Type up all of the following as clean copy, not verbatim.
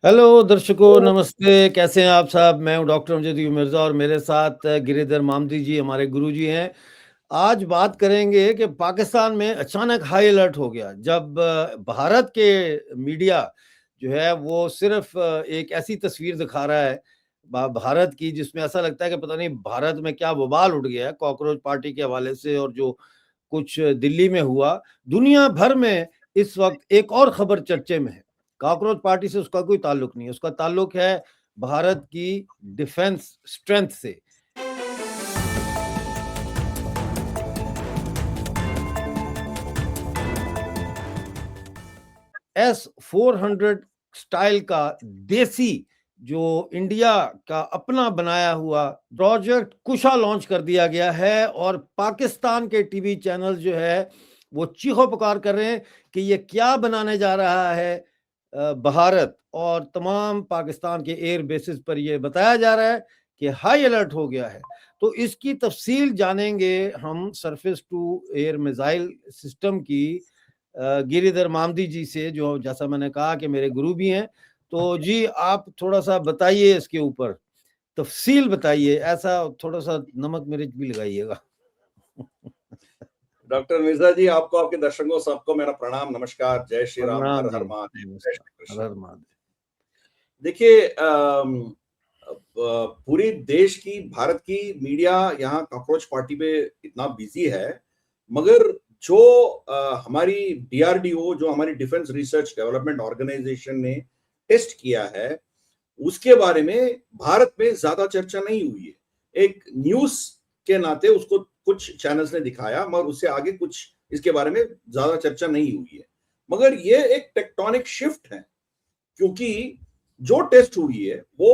Hello दर्शकों, तो नमस्ते। कैसे हैं आप सब? मैं हूं डॉक्टर अमजद मिर्ज़ा और मेरे साथ गिरिधर मामदी जी हमारे गुरुजी हैं। आज बात करेंगे कि पाकिस्तान में अचानक हाई अलर्ट हो गया जब भारत के मीडिया जो है वो सिर्फ़ एक ऐसी तस्वीर दिखा रहा है भारत की, जिसमें ऐसा लगता है कि पता नहीं भारत में क्या वबाल उठ गया है कॉकरोच पार्टी के हवाले से, और जो कुछ दिल्ली में हुआ। दुनिया भर में इस वक़्त एक और ख़बर चर्चे में है। कॉकरोच पार्टी से उसका कोई ताल्लुक नहीं है, उसका ताल्लुक है भारत की डिफेंस स्ट्रेंथ से। S-400 स्टाइल का देसी जो इंडिया का अपना बनाया हुआ प्रोजेक्ट कुशा लॉन्च कर दिया गया है, और पाकिस्तान के टीवी चैनल जो है वो चीखो पुकार कर रहे हैं कि ये क्या बनाने जा रहा है भारत, और तमाम पाकिस्तान के एयर बेसिस पर ये बताया जा रहा है कि हाई अलर्ट हो गया है। तो इसकी तफसील जानेंगे हम surface to air missile system की गिरिधर मामदी जी से, जो जैसा मैंने कहा कि मेरे गुरु भी हैं। तो जी आप थोड़ा-सा बताइए इसके ऊपर, तफ़सील बताइए, ऐसा थोड़ा-सा नमक मिर्च भी लगाइएगा। डॉक्टर मिर्जा जी, आपको, आपके दर्शकों सबको मेरा प्रणाम, नमस्कार, जय श्री राम, हर प्रणाम जी, हर महादेव, जय नमस्कार, श्री हर कृष्ण। हर महादेव। देखिए, पूरी देश की, भारत की मीडिया यहाँ कॉकरोच पार्टी पे इतना बिजी है, मगर जो हमारी डीआरडीओ, जो हमारी डिफेंस रिसर्च डेवलपमेंट ऑर्गेनाइजेशन ने टेस्ट किया है, उसके बारे में भारत में ज्यादा चर्चा नहीं हुई है। एक न्यूज के नाते उसको कुछ चैनल्स ने दिखाया, मगर उससे आगे कुछ इसके बारे में ज्यादा चर्चा नहीं हुई है। मगर ये एक टेक्टोनिक शिफ्ट है, क्योंकि जो टेस्ट हुई है वो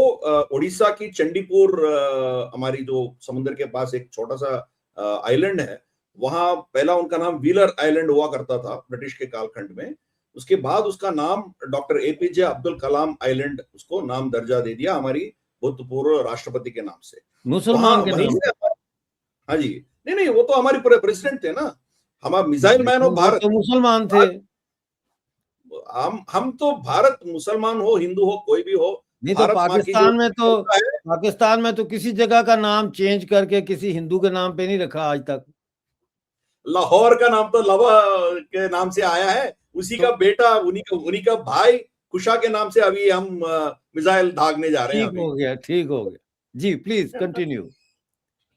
उड़ीसा की चंडीपुर, हमारी जो समुद्र के पास एक छोटा सा आइलैंड है, वहां पहला उनका नाम व्हीलर आइलैंड हुआ करता था ब्रिटिश के कालखंड में। उसके बाद उसका नाम doctor APJ Abdul Kalam island, उसको नाम दर्जा दे दिया हमारी भूतपूर्व राष्ट्रपति के नाम से। वहां मुसलमान के वहीं नाम से, पे। हाँ जी, नहीं नहीं, वो तो हमारे प्रेसिडेंट थे ना, हमारा मिसाइल मैन ऑफ लेकिन वो भारत। तो मुसलमान थे। हम तो भारत, मुसलमान हो, हिंदू हो, कोई भी हो, नहीं तो भारत माँ की जो पाकिस्तान में तो किसी जगह का नाम चेंज करके किसी हिंदू के नाम पे नहीं रखा आज तक। लाहौर का नाम तो लवा के नाम से आया है, उसी का तो बेटा, उन्हीं का भाई कुशा के नाम से अभी हम मिसाइल दागने जा रहे हैं ठीक अभी। हो गया, ठीक हो गया। जी, प्लीज़ कंटिन्यू।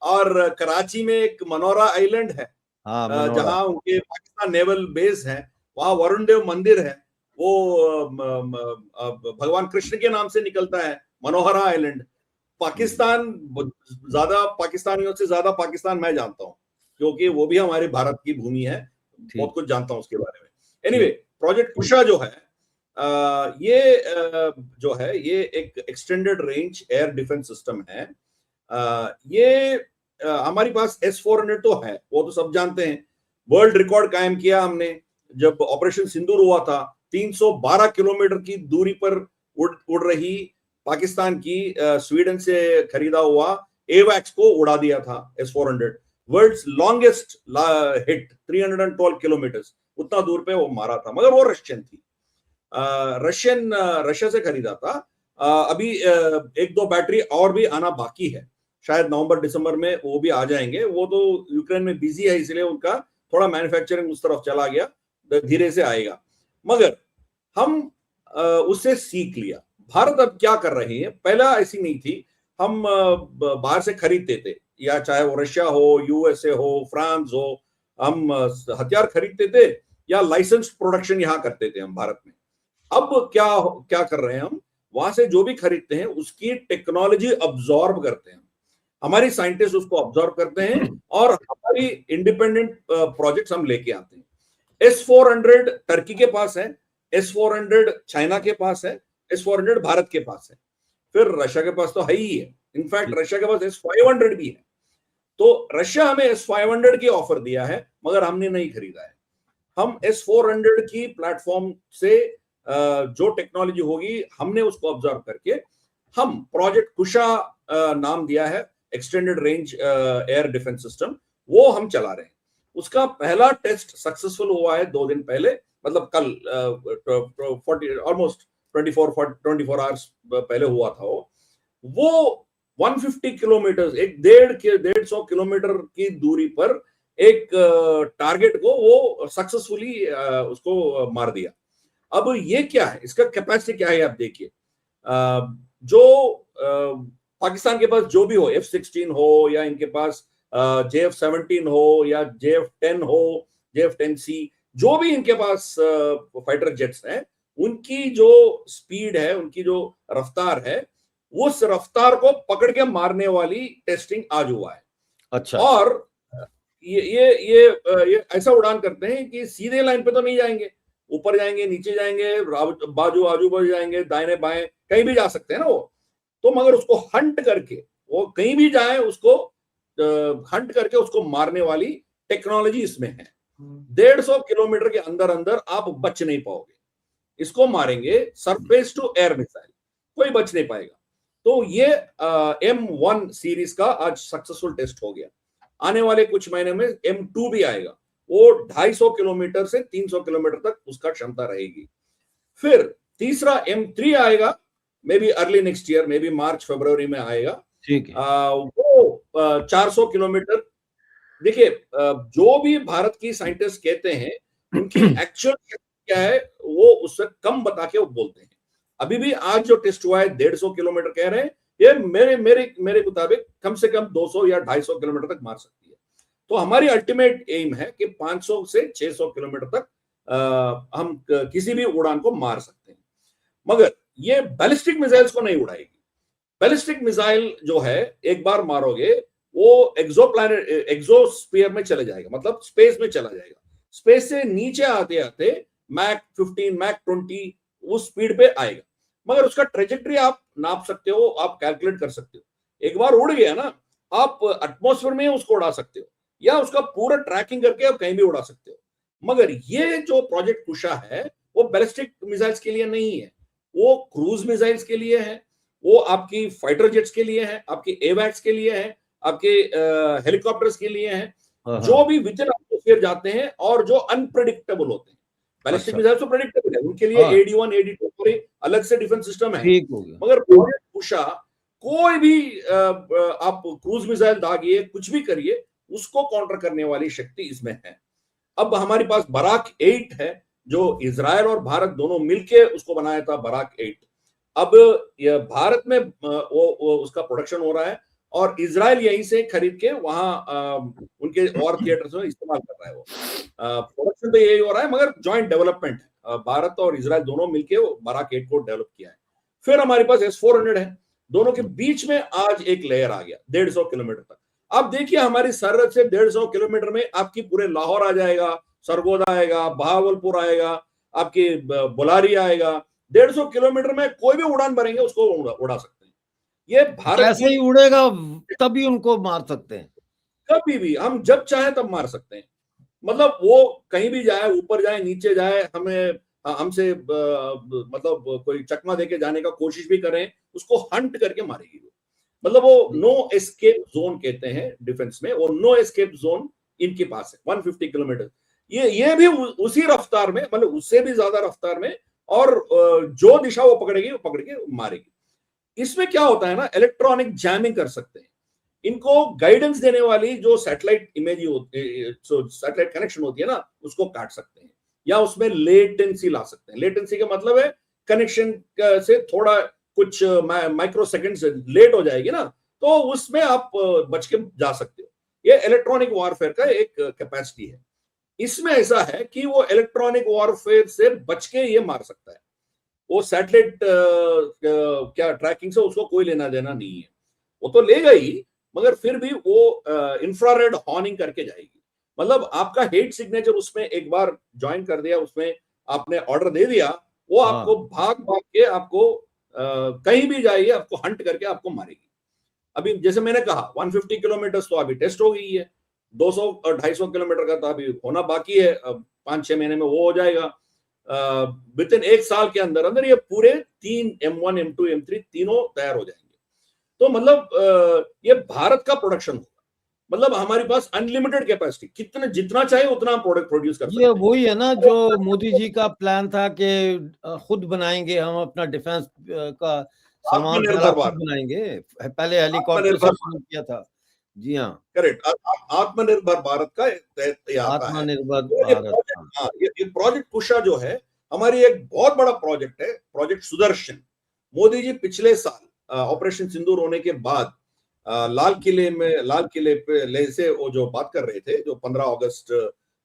और कराची में एक मनोरा आइलैंड है, हाँ, मनोरा। जहां उनके पाकिस्तान नेवल बेस है। वहां वरुण देव मंदिर है, वो भगवान कृष्ण के नाम से निकलता है, मनोहरा आइलैंड। पाकिस्तान, ज्यादा पाकिस्तानियों से ज्यादा पाकिस्तान मैं जानता हूँ, क्योंकि वो भी हमारे भारत की भूमि है। बहुत ठीक, कुछ जानता हूँ उसके बारे में। एनीवे, ठीक। प्रोजेक्ट कुशा जो है, जो है, ये एक extended range air defence system है। ये हमारे पास S-400 तो है, वो तो सब जानते हैं। वर्ल्ड रिकॉर्ड कायम किया हमने जब ऑपरेशन सिंदूर हुआ था। 312 किलोमीटर की दूरी पर उड़ रही पाकिस्तान की स्वीडन से खरीदा हुआ एवैक्स को उड़ा दिया था S-400। World's longest hit 312 kilometre, उतना दूर पे वो मारा था, मगर वो रशियन थी। रशिया से खरीदा था। अभी एक दो बैटरी और भी आना बाकी है, शायद नवंबर दिसंबर में वो भी आ जाएंगे। वो तो यूक्रेन में बिजी है, इसलिए उनका थोड़ा मैन्युफैक्चरिंग उस तरफ चला गया, धीरे से आएगा। मगर हम उससे सीख लिया। भारत अब क्या कर रहे हैं, पहला ऐसी नहीं थी। हम बाहर से खरीदते थे, या चाहे वो रशिया हो, यूएसए हो, फ्रांस हो, हम हथियार खरीदते थे, या लाइसेंस प्रोडक्शन यहां करते थे हम भारत में। अब क्या क्या कर रहे हैं हम, वहां से जो भी खरीदते हैं उसकी टेक्नोलॉजी अब्सॉर्ब करते हैं, हमारी साइंटिस्ट उसको ऑब्जर्व करते हैं, और हमारी इंडिपेंडेंट प्रोजेक्ट्स हम लेके आते हैं। S-400 टर्की के पास है, S-400 चाइना के पास है, S-400 भारत के पास है, फिर रशिया के पास तो है ही है। इनफैक्ट रशिया के पास S-500 भी है। तो रशिया हमें S-500 की ऑफर दिया है, मगर हमने नहीं खरीदा है। हम S-400 की प्लेटफॉर्म से जो टेक्नोलॉजी होगी, हमने उसको ऑब्जर्व करके हम प्रोजेक्ट कुशा नाम दिया है, extended range air defence system, वो हम चला रहे हैं। उसका पहला टेस्ट सक्सेसफुल हुआ है 2 दिन पहले, मतलब कल, 40 ऑलमोस्ट 24 आवर्स पहले हुआ था वो 150 किलोमीटर, 150 किलोमीटर की दूरी पर एक टारगेट को वो सक्सेसफुली उसको मार दिया। अब ये क्या है, इसका कैपेसिटी क्या है आप देखिए। जो पाकिस्तान के पास जो भी हो, F-16 हो या इनके पास JF-17 हो या JF-10 हो, JF-10C, जो भी इनके पास फाइटर जेट्स हैं, उनकी जो स्पीड है, उनकी जो रफ्तार है, उस रफ्तार को पकड़ के मारने वाली टेस्टिंग आज हुआ है। अच्छा। और ये ऐसा उड़ान करते हैं कि सीधे लाइन पे तो नहीं जाएंगे, ऊपर जाएंगे, नीचे जाएंगे, बाजू आजू बाजू जाएंगे, दाहिने बाएं कहीं भी जा सकते हैं ना वो। तो मगर उसको हंट करके, वो कहीं भी जाए उसको हंट करके उसको मारने वाली टेक्नोलॉजी इसमें है। 150 किलोमीटर के अंदर अंदर आप बच नहीं पाओगे। इसको मारेंगे सरफेस टू एयर मिसाइल, कोई बच नहीं पाएगा। तो ये M1 सीरीज का आज सक्सेसफुल टेस्ट हो गया। आने वाले कुछ महीने में M2 भी आएगा, वो 250 किलोमीटर से 300 किलोमीटर तक उसका क्षमता रहेगी। फिर तीसरा M3 आएगा, maybe early next year, maybe March फरवरी में आएगा। ठीक है। वो 400 किलोमीटर। देखिए, जो भी भारत की साइंटिस्ट कहते हैं, उनकी एक्चुअल क्या है वो उससे कम बता के वो बोलते हैं। अभी भी आज जो टेस्ट हुआ है 150 किलोमीटर कह रहे हैं, ये मेरे मुताबिक कम से कम 200 या 250 किलोमीटर तक मार सकती है। तो हमारी अल्टीमेट एम है कि 500 से 600 किलोमीटर तक हम किसी भी उड़ान को मार सकते हैं। मगर ये बैलिस्टिक मिसाइल्स को नहीं उड़ाएगी। बैलिस्टिक मिसाइल जो है, एक बार मारोगे वो एक्सोस्फीयर में चले जाएगा, मतलब स्पेस में चला जाएगा। स्पेस से नीचे आते आते मैक 15, मैक 20 उस स्पीड पे आएगा। मगर उसका ट्रेजेक्टरी आप नाप सकते हो, आप कैलकुलेट कर सकते हो। एक बार उड़ गया ना, आप एटमॉस्फेयर में उसको उड़ा सकते हो या उसका पूरा ट्रैकिंग करके आप कहीं भी उड़ा सकते हो। मगर ये जो प्रोजेक्ट कुशा है वो बैलिस्टिक मिसाइल्स के लिए नहीं है, वो क्रूज मिसाइल्स के लिए है, वो आपकी फाइटर जेट्स के लिए है, आपकी एवैक्स के लिए है, आपके हेलीकॉप्टर्स के लिए है, जो भी विद इन एटमॉस्फेयर जाते हैं और जो अनप्रेडिक्टेबल होते हैं। बैलिस्टिक मिसाइल तो प्रेडिक्टेबल है, उनके लिए AD1 AD2 पूरे अलग से डिफेंस सिस्टम है। मगर प्रोजेक्ट कुशा कोई भी आप क्रूज मिसाइल दागिए, कुछ भी करिए, उसको काउंटर करने वाली शक्ति इसमें है। अब हमारे पास बराक 8 है, जो इजराइल और भारत दोनों मिलके उसको बनाया था, बराक 8। अब भारत में वो उसका प्रोडक्शन हो रहा है और इजराइल यहीं से खरीद के वहां उनके और थिएटर्स में इस्तेमाल कर रहा है। वो प्रोडक्शन तो यही हो रहा है, मगर जॉइंट डेवलपमेंट है, भारत और इजराइल दोनों मिलके वो बराक 8 को डेवलप किया है। फिर हमारे पास S-400 है, दोनों के बीच में आज एक लेयर आ गया 150 किलोमीटर तक। अब देखिए, हमारी सरहद से 150 किलोमीटर में आपकी पूरे लाहौर आ जाएगा, सरगोदा आएगा, बहावलपुर आएगा, आपकी बुलारी आएगा। 150 किलोमीटर में कोई भी उड़ान भरेंगे उसको उड़ा सकते हैं। ये भारत कैसे ही उड़ेगा, तभी उनको मार सकते हैं। कभी भी, हम जब चाहे तब मार सकते हैं। मतलब वो कहीं भी जाए, ऊपर जाए, नीचे जाए, हमसे मतलब कोई चकमा देके जाने का कोशिश भी करें, उसको हंट करके मारेगी। मतलब वो नो एस्केप जोन कहते हैं डिफेंस में, वो नो एस्केप जोन इनके पास है 150 किलोमीटर। ये भी उसी रफ्तार में, मतलब उससे भी ज्यादा रफ्तार में, और जो दिशा वो पकड़ेगी वो पकड़ के मारेगी। इसमें क्या होता है ना, इलेक्ट्रॉनिक जैमिंग कर सकते हैं। इनको गाइडेंस देने वाली जो सैटेलाइट इमेज सैटेलाइट कनेक्शन होती है ना, उसको काट सकते हैं या उसमें लेटेंसी ला सकते हैं। लेटेंसी का मतलब है कनेक्शन से थोड़ा कुछ माइक्रो सेकंड से लेट हो जाएगी ना, तो उसमें आप बच के जा सकते हो। ये इलेक्ट्रॉनिक वॉरफेयर का एक कैपेसिटी है। इसमें ऐसा है कि वो इलेक्ट्रॉनिक वॉरफेयर से बच के ये मार सकता है। वो सैटेलाइट क्या ट्रैकिंग से उसको कोई लेना देना नहीं है, वो तो लेगा ही, मगर फिर भी वो इंफ्रारेड हॉर्निंग करके जाएगी। मतलब आपका हेड सिग्नेचर उसमें एक बार ज्वाइन कर दिया, उसमें आपने ऑर्डर दे दिया, वो आपको भाग भाग के आपको कहीं भी जाइए, आपको हंट करके आपको मारेगी। अभी जैसे मैंने कहा 150 किलोमीटर तो अभी टेस्ट हो गई है, 200 और 250 किलोमीटर का तो अभी होना बाकी है। 5-6 महीने में वो हो जाएगा। विद इन 1 साल के अंदर अंदर ये पूरे 3 M1 M2 M3 तीनों तैयार हो जाएंगे। तो मतलब ये भारत का प्रोडक्शन होगा। मतलब हमारे पास अनलिमिटेड कैपेसिटी, कितने जितना चाहे उतना हम प्रोडक्ट प्रोड्यूस कर सकते ये हैं। वही है ना जो मोदी जी का प्लान था कि खुद बनाएंगे हम अपना डिफेंस का सामान सारा आत्मनिर्भर खुद भारत, बनाएंगे। पहले हेलीकॉप्टर से आत्मनिर्भर शुरू किया था। जी हाँ, करेक्ट, आत्मनिर्भर भारत का तहत ये आता है। आत्मनिर्भर तो ये भारत। प्रोजेक्ट, हाँ, हाँ, ये प्रोजेक्ट कुशा जो है हमारी एक बहुत बड़ा प्रोजेक्ट है, प्रोजेक्ट सुदर्शन। मोदी जी पिछले साल ऑपरेशन सिंदूर होने के बाद लाल किले पे ले से वो जो बात कर रहे थे, जो 15 अगस्त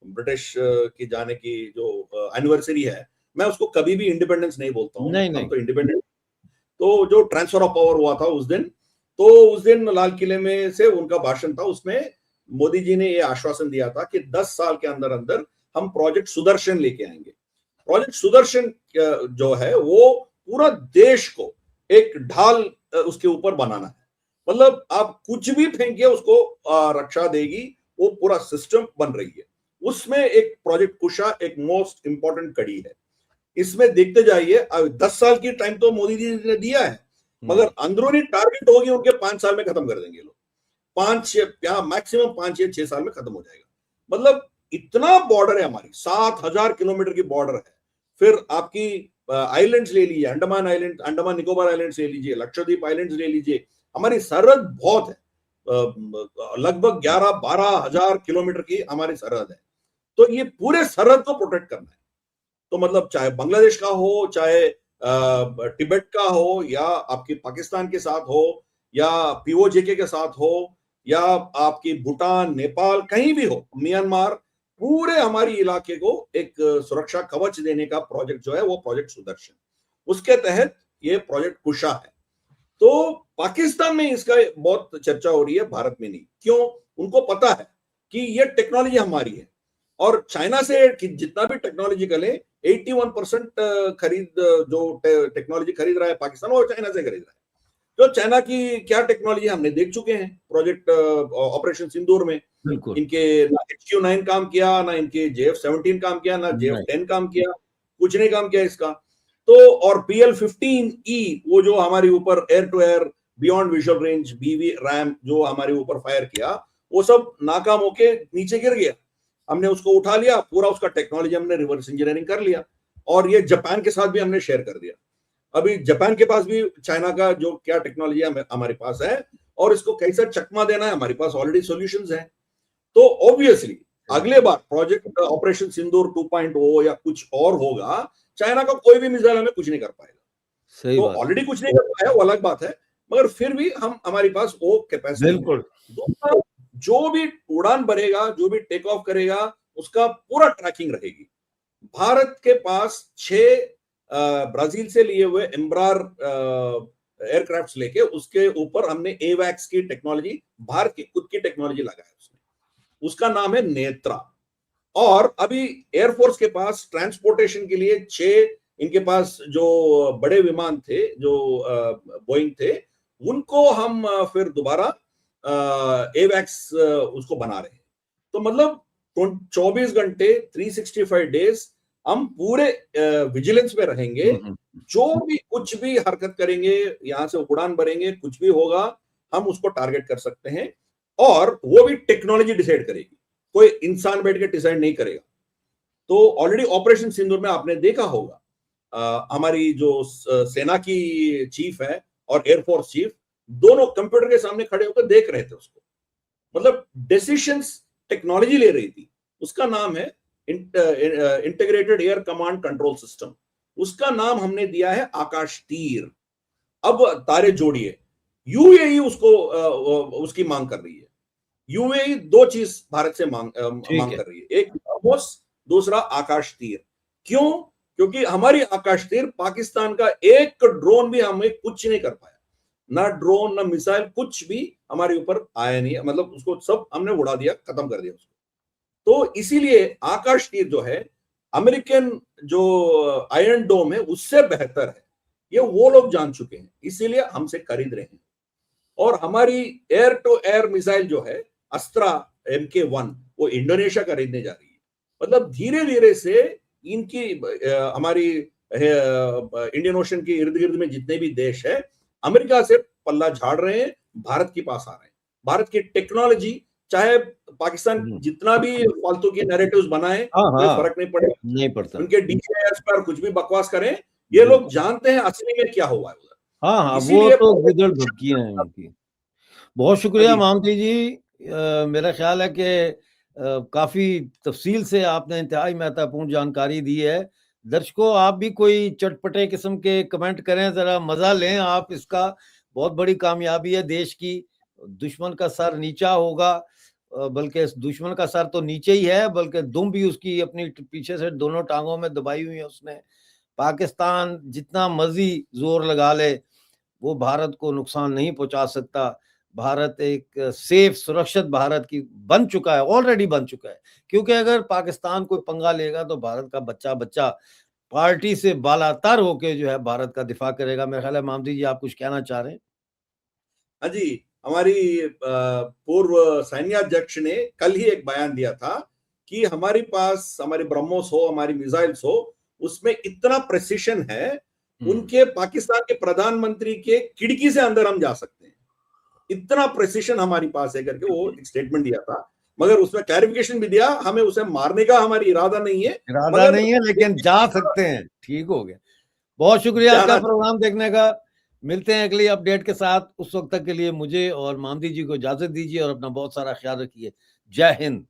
ब्रिटिश की जाने की जो एनिवर्सरी है, मैं उसको कभी भी इंडिपेंडेंस नहीं बोलता हूँ, नहीं हम नहीं, तो इंडिपेंडेंट। तो जो ट्रांसफर ऑफ पावर हुआ था उस दिन, तो उस दिन लाल किले में से उनका भाषण था, उसमें मोदी जी ने ये आश्वासन दिया था कि 10 साल के अंदर अंदर हम प्रोजेक्ट सुदर्शन लेके आएंगे। प्रोजेक्ट सुदर्शन जो है वो पूरा देश को एक ढाल उसके ऊपर बनाना है। मतलब आप कुछ भी फेंकिए उसको रक्षा देगी, वो पूरा सिस्टम बन रही है। उसमें एक प्रोजेक्ट कुशा एक मोस्ट इंपॉर्टेंट कड़ी है। इसमें देखते जाइए, 10 साल की टाइम तो मोदी जी ने दिया है, मगर अंदरूनी टारगेट होगी उनके 5 साल में खत्म कर देंगे लोग। 5 या मैक्सिमम 5 या 6 साल में खत्म हो जाएगा। मतलब इतना बॉर्डर है, हमारी 7,000 किलोमीटर की बॉर्डर है। फिर आपकी आइलैंड्स ले लीजिए, अंडमान आइलैंड, अंडमान निकोबार आइलैंड्स ले लीजिए, लक्षद्वीप आइलैंड्स ले लीजिए, हमारी सरहद बहुत है। लगभग 11-12 हजार किलोमीटर की हमारी सरहद है। तो ये पूरे सरहद को प्रोटेक्ट करना है। तो मतलब चाहे बांग्लादेश का हो, चाहे तिब्बत का हो, या आपके पाकिस्तान के साथ हो, या पीओजेके के साथ हो, या आपकी भूटान, नेपाल, कहीं भी हो, म्यांमार, पूरे हमारी इलाके को एक सुरक्षा कवच देने का प्रोजेक्ट जो है वो प्रोजेक्ट सुदर्शन, उसके तहत ये प्रोजेक्ट कुशा है। तो पाकिस्तान में इसका बहुत चर्चा हो रही है, भारत में नहीं। क्यों? उनको पता है कि ये टेक्नोलॉजी हमारी है, और चाइना से जितना भी टेक्नोलॉजी का ले, 81% खरीद जो टेक्नोलॉजी खरीद रहा है पाकिस्तान, वो चाइना से खरीद रहा है। तो चाइना की क्या टेक्नोलॉजी हमने देख चुके हैं प्रोजेक्ट ऑपरेशन सिंदूर में। बिल्कुल इनके ना HQ9 काम किया, ना इनके JF-17 काम किया, ना नहीं। JF-10 काम किया, कुछ नहीं काम किया इसका। तो और PL-15E वो जो हमारे ऊपर air to air beyond visual range BV रैम जो हमारे ऊपर फायर किया, वो सब नाकाम होके नीचे गिर गया। हमने उसको उठा लिया, पूरा उसका टेक्नोलॉजी हमने रिवर्स इंजीनियरिंग कर लिया, और ये जापान के साथ भी हमने शेयर कर दिया। अभी जापान के पास भी चाइना का जो क्या टेक्नोलॉजी हमारे पास है, और इसको कैसा चकमा देना है, हमारे पास ऑलरेडी सॉल्यूशंस हैं। तो ऑब्वियसली अगले बार प्रोजेक्ट ऑपरेशन सिंदूर 2.0 या कुछ और होगा, चाइना का कोई भी मिसाइल हमें कुछ नहीं कर पाएगा। सही तो बात, ऑलरेडी कुछ नहीं कर पाया वो अलग बात है, मगर फिर भी हम हमारे पास वो कैपेसिटी है। बिल्कुल दूसरा, जो भी उड़ान भरेगा, जो भी टेक ऑफ करेगा, उसका पूरा ट्रैकिंग रहेगी। भारत के पास 6 ब्राजील से लिए हुए एम्ब्रार एयरक्राफ्ट लेके उसके ऊपर हमने एवैक्स की टेक्नोलॉजी, भारत की खुद की टेक्नोलॉजी लगाया उसमें, उसका नाम है नेत्रा। और अभी एयरफोर्स के पास ट्रांसपोर्टेशन के लिए 6 इनके पास जो बड़े विमान थे, जो बोइंग थे, उनको हम फिर दोबारा एवैक्स उसको बना रहे हैं। तो मतलब 24 घंटे 365 डेज हम पूरे विजिलेंस में रहेंगे। जो भी कुछ भी हरकत करेंगे, यहां से उड़ान भरेंगे, कुछ भी होगा, हम उसको टारगेट कर सकते हैं, और वो भी टेक्नोलॉजी डिसाइड करेगी, कोई इंसान बैठ के डिसाइड नहीं करेगा। तो ऑलरेडी ऑपरेशन सिंदूर में आपने देखा होगा, हमारी जो सेना की चीफ है और एयरफोर्स चीफ दोनों कंप्यूटर के सामने खड़े होकर देख रहे थे उसको। मतलब डिसीशंस टेक्नोलॉजी ले रही थी। उसका नाम है integrated air command control system. उसका नाम हमने दिया है आकाश तीर। अब तारे जोड़िए, यूएई उसको उसकी मांग कर रही है। यूएई 2 चीज भारत से मांग ठीक है। कर रही है, एक ब्रह्मोस, दूसरा आकाश तीर। क्यों? क्योंकि हमारी आकाश तीर पाकिस्तान का एक ड्रोन भी हमें कुछ नहीं कर पाया, ना ड्रोन ना मिसाइल, कुछ भी हमारे ऊपर आया नहीं है। मतलब उसको सब हमने उड़ा दिया, खत्म कर दिया उसको। तो इसीलिए आकाश तीर जो है, अमेरिकन जो आयरन डोम है उससे बेहतर है, ये वो लोग जान चुके हैं, इसीलिए हमसे खरीद रहे हैं। और हमारी एयर टू एयर मिसाइल जो है अस्त्रा MK1, वो इंडोनेशिया खरीदने जा रही है। मतलब धीरे धीरे से इनकी हमारी इंडियन ओशन के इर्द गिर्द में जितने भी देश है, अमेरिका से पल्ला झाड़ रहे हैं, भारत के पास आ रहे हैं। भारत की टेक्नोलॉजी चाहे पाकिस्तान जितना भी फालतू की नैरेटिव्स बनाए, कोई फर्क नहीं पड़ेगा, नहीं पड़ता। उनके डीजीएस पर कुछ भी बकवास करें, ये लोग जानते हैं असली में क्या हुआ है उधर। हाँ, वो इसीलिए तो गिदड़ भटकियां हैं उनकी। बहुत शुक्रिया जी। मामती जी। मेरा ख्याल है कि काफी तफसील से आपने इंतहाई महत्वपूर्ण जानकारी दी है। दर्शकों, आप भी कोई चटपटे किस्म के कमेंट करें, जरा मजा लें आप इसका। बहुत बड़ी कामयाबी है देश की। दुश्मन का सर नीचा होगा, बल्कि दुश्मन का सर तो नीचे ही है, बल्कि दुम भी उसकी अपनी पीछे से दोनों टांगों में दबाई हुई है उसने। पाकिस्तान जितना मर्जी जोर लगा ले, वो भारत को नुकसान नहीं पहुंचा सकता। भारत एक सेफ सुरक्षित भारत की बन चुका है, ऑलरेडी बन चुका है। क्योंकि अगर पाकिस्तान कोई पंगा लेगा तो भारत का बच्चा बच्चा पार्टी से बालातर होके जो है भारत का दिफा करेगा। मेरा ख्याल है मामदी जी आप कुछ कहना चाह रहे हैं। हाँ जी, हमारी पूर्व सैन्याध्यक्ष ने कल ही एक बयान दिया था कि हमारे पास हमारे ब्रह्मोस हो, हमारी मिसाइल्स हो, उसमें इतना प्रेसिशन है, उनके पाकिस्तान के प्रधानमंत्री के खिड़की से अंदर हम जा सकते हैं, इतना प्रेसिशन हमारी पास है करके वो एक स्टेटमेंट दिया था। मगर उसमें क्लैरिफिकेशन भी दिया, हमें उसे मारने का हमारी इरादा नहीं है, इरादा मगर नहीं है, लेकिन जा सकते हैं। ठीक हो गया। बहुत शुक्रिया आज का जाना प्रोग्राम देखने का। मिलते हैं अगली अपडेट के साथ। उस वक्त तक के लिए मुझे और मामदी जी को इजाजत दीजिए और अपना बहुत सारा ख्याल रखिए। जय हिंद।